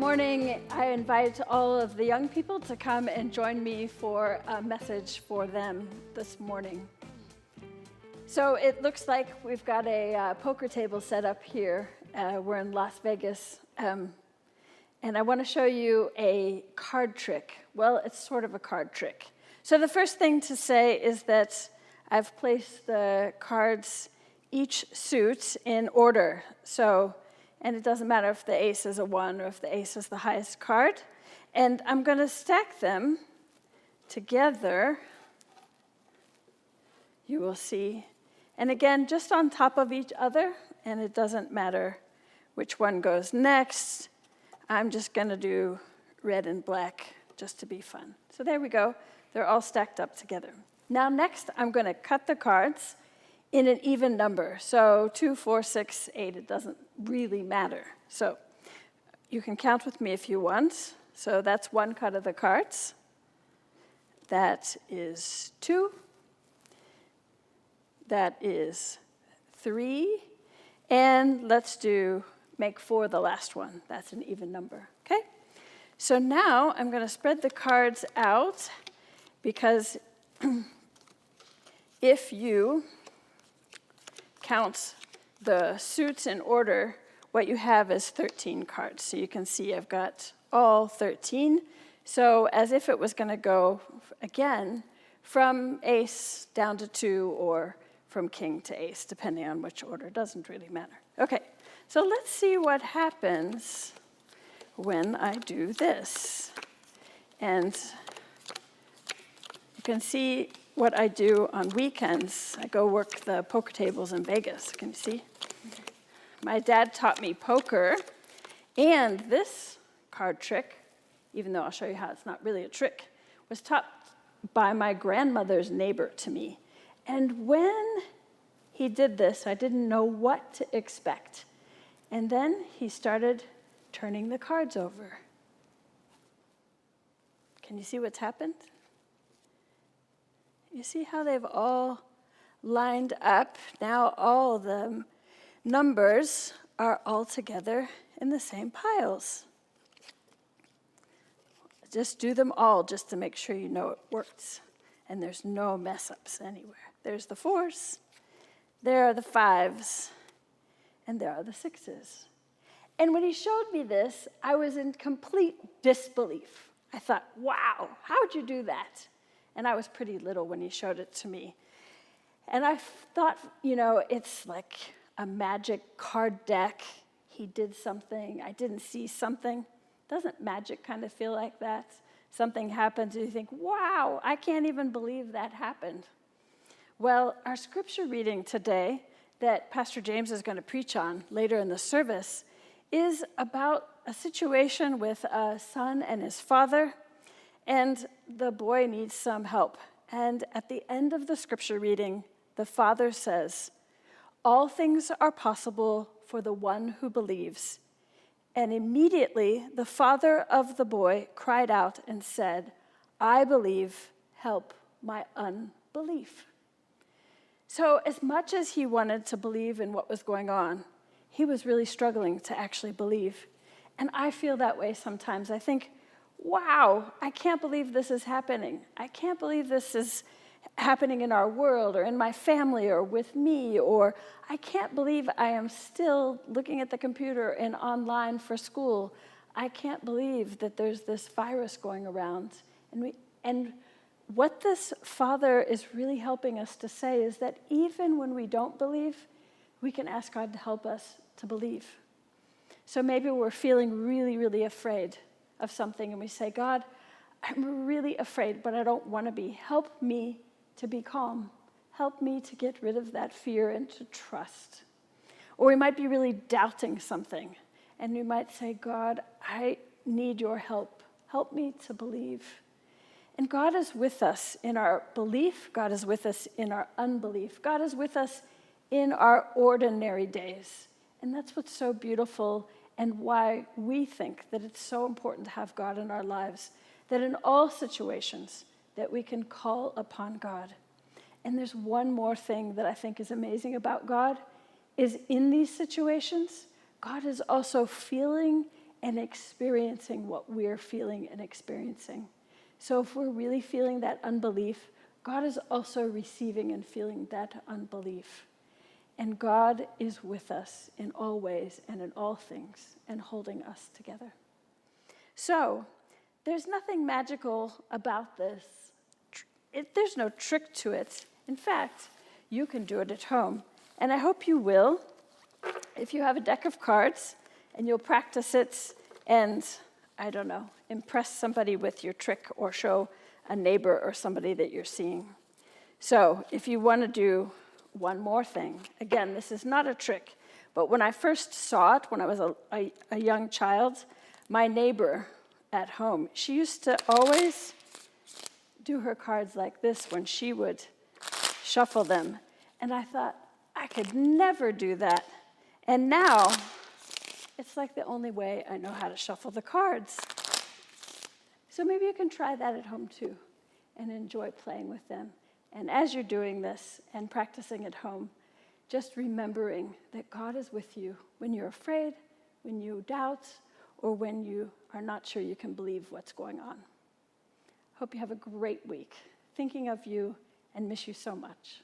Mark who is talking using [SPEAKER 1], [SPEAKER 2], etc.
[SPEAKER 1] morning, I invite all of the young people to come and join me for a message for them this morning. So it looks like we've got a poker table set up here. We're in Las Vegas, and I want to show you a card trick. Well, it's sort of a card trick. So the first thing to say is that I've placed the cards, each suit, in order. And it doesn't matter if the ace is a 1 or if the ace is the highest card. And I'm going to stack them together, you will see. And again, just on top of each other, and it doesn't matter which one goes next. I'm just going to do red and black just to be fun. So there we go. They're all stacked up together. Now next, I'm going to cut the cards in an even number. So 2, 4, 6, 8, it doesn't really matter. So you can count with me if you want. So that's one cut of the cards. That is 2. That is 3. And let's make 4 the last one. That's an even number, okay? So now I'm going to spread the cards out because if you count the suits in order, what you have is 13 cards. So you can see I've got all 13. So as if it was going to go, again, from ace down to 2 or from king to ace, depending on which order. Doesn't really matter. Okay, so let's see what happens when I do this. And you can see what I do on weekends. I go work the poker tables in Vegas. Can you see? My dad taught me poker, and this card trick, even though I'll show you how it's not really a trick, was taught by my grandmother's neighbor to me. And when he did this, I didn't know what to expect. And then he started turning the cards over. Can you see what's happened? You see how they've all lined up? Now all the numbers are all together in the same piles. Just do them all just to make sure you know it works. And there's no mess-ups anywhere. There's the 4s, there are the 5s, and there are the 6s. And when he showed me this, I was in complete disbelief. I thought, wow, how'd you do that? And I was pretty little when he showed it to me. And I thought, it's like a magic card deck. He did something, I didn't see something. Doesn't magic kind of feel like that? Something happens and you think, wow, I can't even believe that happened. Well, our scripture reading today that Pastor James is going to preach on later in the service is about a situation with a son and his father. And the boy needs some help. And at the end of the scripture reading, the father says, "All things are possible for the one who believes." And immediately the father of the boy cried out and said, "I believe, help my unbelief." So as much as he wanted to believe in what was going on, he was really struggling to actually believe. And I feel that way sometimes. I think, wow, I can't believe this is happening. I can't believe this is happening in our world or in my family or with me, or I can't believe I am still looking at the computer and online for school. I can't believe that there's this virus going around. And what this father is really helping us to say is that even when we don't believe, we can ask God to help us to believe. So maybe we're feeling really, really afraid of something, and we say, God, I'm really afraid, but I don't want to be. Help me to be calm. Help me to get rid of that fear and to trust. Or we might be really doubting something, and we might say, God, I need your help. Help me to believe. And God is with us in our belief. God is with us in our unbelief. God is with us in our ordinary days. And that's what's so beautiful and why we think that it's so important to have God in our lives, that in all situations that we can call upon God. And there's one more thing that I think is amazing about God, is in these situations, God is also feeling and experiencing what we're feeling and experiencing. So if we're really feeling that unbelief, God is also receiving and feeling that unbelief. And God is with us in all ways and in all things and holding us together. So there's nothing magical about this. There's no trick to it. In fact, you can do it at home. And I hope you will, if you have a deck of cards, and you'll practice it and, I don't know, impress somebody with your trick or show a neighbor or somebody that you're seeing. So if you want to do one more thing, again, this is not a trick, but when I first saw it, when I was a young child, my neighbor at home, she used to always do her cards like this when she would shuffle them. And I thought, I could never do that. And now, it's like the only way I know how to shuffle the cards. So maybe you can try that at home too and enjoy playing with them. And as you're doing this and practicing at home, just remembering that God is with you when you're afraid, when you doubt, or when you are not sure you can believe what's going on. Hope you have a great week. Thinking of you and miss you so much.